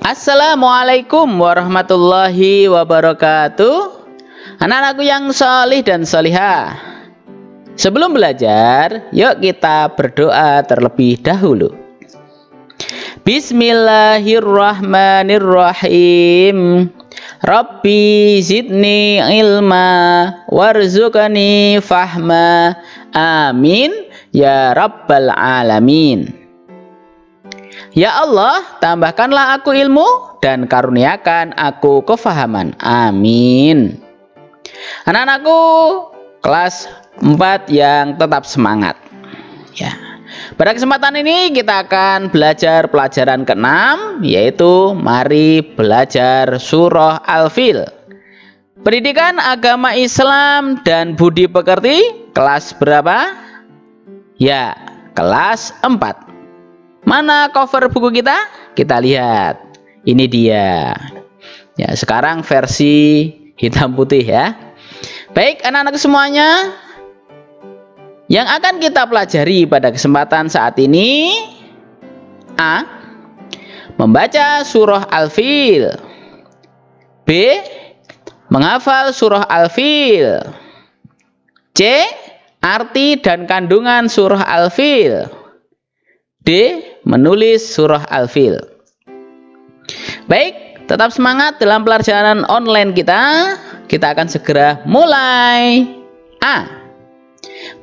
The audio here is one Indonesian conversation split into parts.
Assalamualaikum warahmatullahi wabarakatuh. Anak-anakku yang solih dan solihah, sebelum belajar, yuk kita berdoa terlebih dahulu. Bismillahirrahmanirrahim. Rabbi zidni ilma warzuqni fahma. Amin ya rabbal alamin. Ya Allah, tambahkanlah aku ilmu dan karuniakan aku kefahaman. Amin. Anak-anakku kelas 4 yang tetap semangat. Ya. Pada kesempatan ini kita akan belajar pelajaran ke-6, yaitu mari belajar surah Al-Fil. Pendidikan agama Islam dan budi pekerti kelas berapa? Ya, kelas 4. Mana cover buku kita? Kita lihat. Ini dia. Ya, sekarang versi hitam putih ya. Baik, anak-anak semuanya, yang akan kita pelajari pada kesempatan saat ini: A. Membaca surah Al-Fil. B. Menghafal surah Al-Fil. C. Arti dan kandungan surah Al-Fil. D. Menulis surah Al-Fil. Baik, tetap semangat dalam pelajaran online kita. Kita akan segera mulai. A.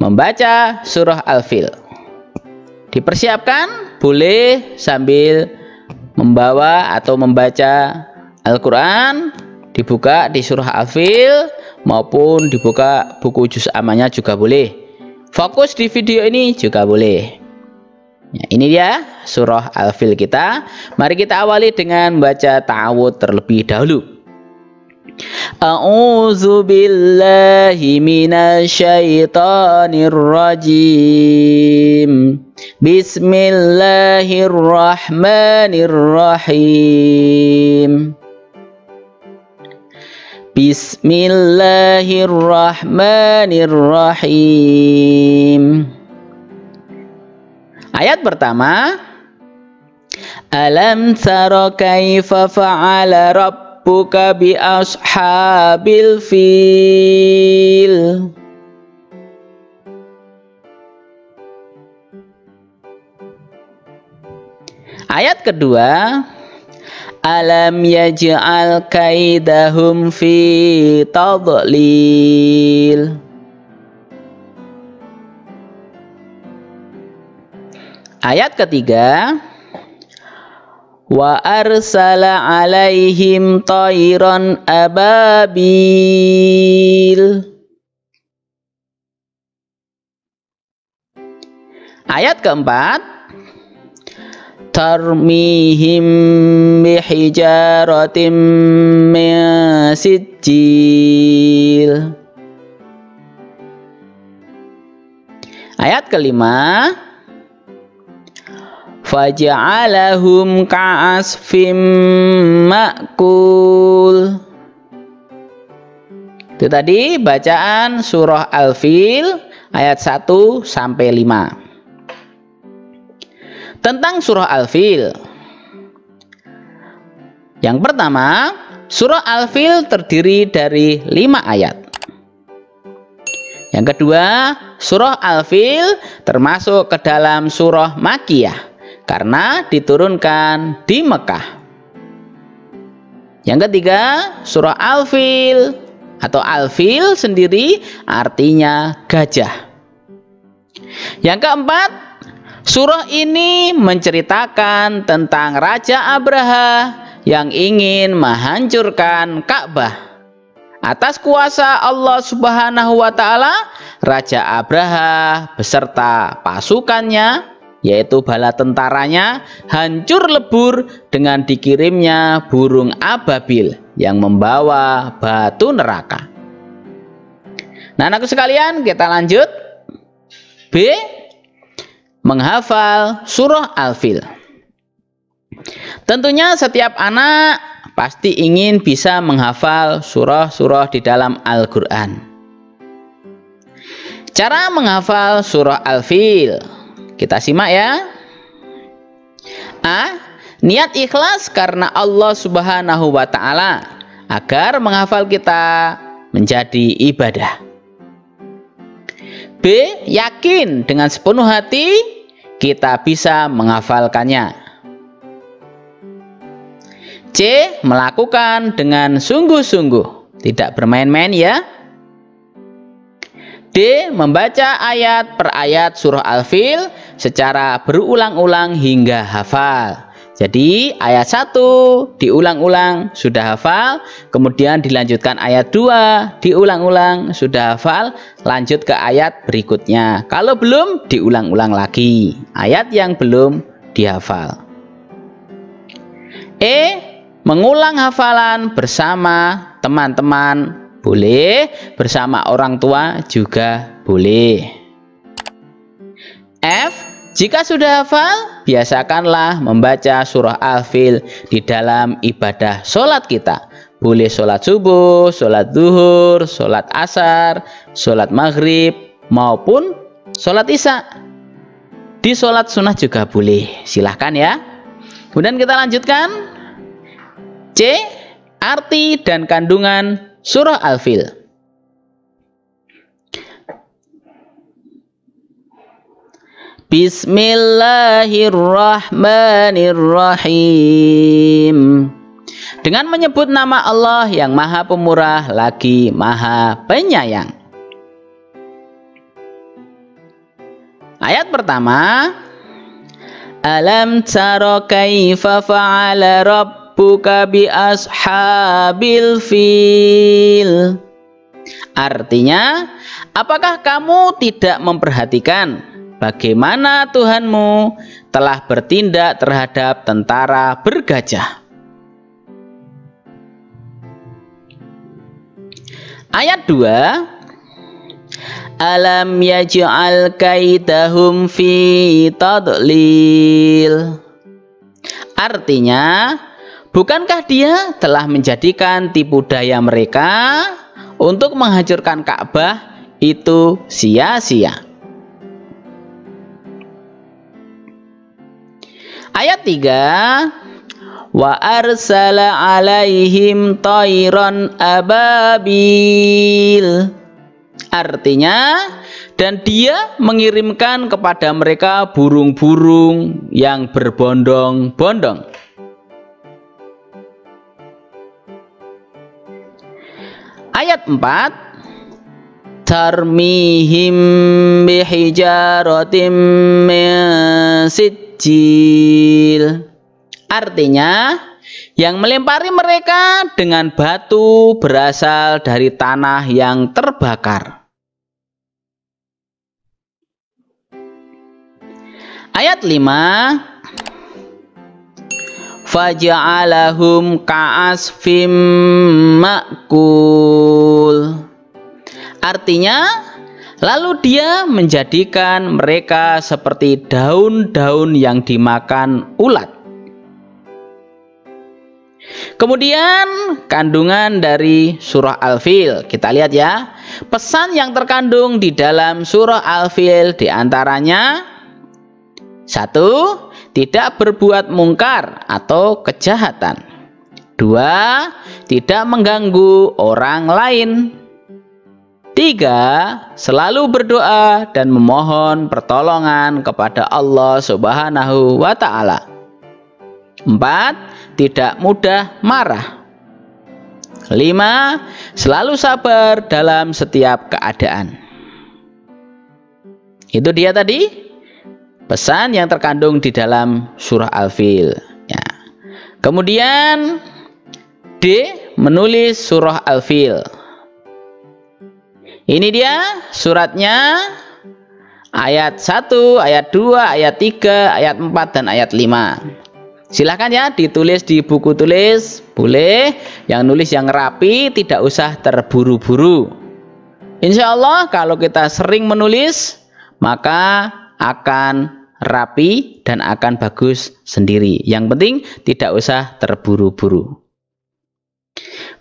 Membaca surah Al-Fil. Dipersiapkan, boleh sambil membawa atau membaca Al-Quran, dibuka di surah Al-Fil maupun dibuka buku juz amanya juga boleh. Fokus di video ini juga boleh. Ya, ini dia surah Al-Fil kita. Mari kita awali dengan baca ta'awudz terlebih dahulu. A'udzu billahi minasyaitonir rajim. Bismillahirrahmanirrahim. Bismillahirrahmanirrahim. Ayat pertama, Alam tara kaifa fa'ala rabbuka bi ashabil fil. Ayat kedua, Alam yaj'al kaidahum fi tadlil. Ayat ketiga, wa arsala alaihim tayran ababil. Ayat keempat, tarmihim bihijaratim min sijil. Ayat kelima, faja'alahum ka'asfim ma'kul. Itu tadi bacaan surah Al-Fil ayat 1 sampai 5. Tentang surah Al-Fil. Yang pertama, surah Al-Fil terdiri dari 5 ayat. Yang kedua, surah Al-Fil termasuk ke dalam surah Makkiyah karena diturunkan di Mekah. Yang ketiga, surah Al-Fil atau Al-Fil sendiri artinya gajah. Yang keempat, surah ini menceritakan tentang Raja Abraha yang ingin menghancurkan Ka'bah. Atas kuasa Allah Subhanahu wa Ta'ala, Raja Abraha beserta pasukannya, yaitu bala tentaranya, hancur lebur dengan dikirimnya burung ababil yang membawa batu neraka. Nah, anakku sekalian, kita lanjut. B. Menghafal surah Al-Fil. Tentunya setiap anak pasti ingin bisa menghafal surah-surah di dalam Al-Quran. Cara menghafal surah Al-Fil, kita simak ya. A. Niat ikhlas karena Allah Subhanahu wa Ta'ala agar menghafal kita menjadi ibadah. B. Yakin dengan sepenuh hati kita bisa menghafalkannya. C. Melakukan dengan sungguh-sungguh, tidak bermain-main ya. D. Membaca ayat per ayat surah Al-Fil secara berulang-ulang hingga hafal. Jadi ayat 1 diulang-ulang sudah hafal, kemudian dilanjutkan ayat 2 diulang-ulang sudah hafal, lanjut ke ayat berikutnya. Kalau belum, diulang-ulang lagi ayat yang belum dihafal. E. Mengulang hafalan bersama teman-teman boleh, bersama orang tua juga boleh. F. Jika sudah hafal, biasakanlah membaca surah Al-Fil di dalam ibadah sholat kita. Boleh sholat subuh, sholat zuhur, sholat asar, sholat maghrib, maupun sholat isya. Di sholat sunnah juga boleh, silahkan ya. Kemudian kita lanjutkan. C. Arti dan kandungan surah Al-Fil. Bismillahirrahmanirrahim. Dengan menyebut nama Allah yang Maha Pemurah lagi Maha Penyayang. Ayat pertama. Alam tara kaifa fa'ala rabbuka bi ashabil fil. Artinya, apakah kamu tidak memperhatikan bagaimana Tuhanmu telah bertindak terhadap tentara bergajah? Ayat 2. Alam yaj'al kaidahum fi tadlil. Artinya, bukankah Dia telah menjadikan tipu daya mereka untuk menghancurkan Ka'bah itu sia-sia? Ayat 3. Wa arsala alaihim tayran ababil. Artinya, dan Dia mengirimkan kepada mereka burung-burung yang berbondong-bondong. Ayat 4. Tarmihim bihijaratim min sijil. Artinya, yang melempari mereka dengan batu berasal dari tanah yang terbakar. Ayat 5. Faja'alahum ka'asfim ma'kul. Artinya, lalu Dia menjadikan mereka seperti daun-daun yang dimakan ulat. Kemudian kandungan dari surah Al-Fil, kita lihat ya. Pesan yang terkandung di dalam surah Al-Fil diantaranya: 1. Tidak berbuat mungkar atau kejahatan. 2. Tidak mengganggu orang lain. 3. Selalu berdoa dan memohon pertolongan kepada Allah Subhanahu wa Ta'ala. 4. Tidak mudah marah. 5. Selalu sabar dalam setiap keadaan. Itu dia tadi pesan yang terkandung di dalam surah Al-Fil ya. Kemudian D. Menulis surah Al-Fil. Ini dia suratnya. Ayat 1, ayat 2, ayat 3, ayat 4, dan ayat 5. Silahkan ya ditulis di buku tulis, boleh. Yang nulis yang rapi, tidak usah terburu-buru. Insya Allah kalau kita sering menulis, maka akan rapi, dan akan bagus sendiri. Yang penting tidak usah terburu-buru.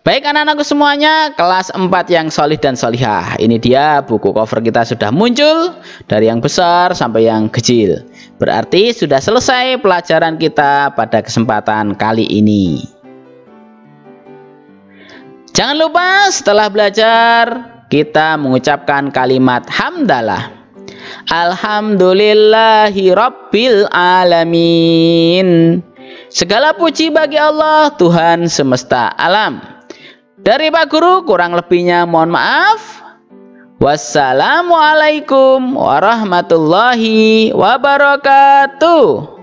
Baik anak-anakku semuanya, kelas 4 yang solih dan solihah. Ini dia buku cover kita sudah muncul, dari yang besar sampai yang kecil. Berarti sudah selesai pelajaran kita pada kesempatan kali ini. Jangan lupa setelah belajar kita mengucapkan kalimat hamdalah. Alhamdulillahi Rabbil Alamin. Segala puji bagi Allah, Tuhan semesta alam. Dari Pak Guru kurang lebihnya mohon maaf. Wassalamualaikum warahmatullahi wabarakatuh.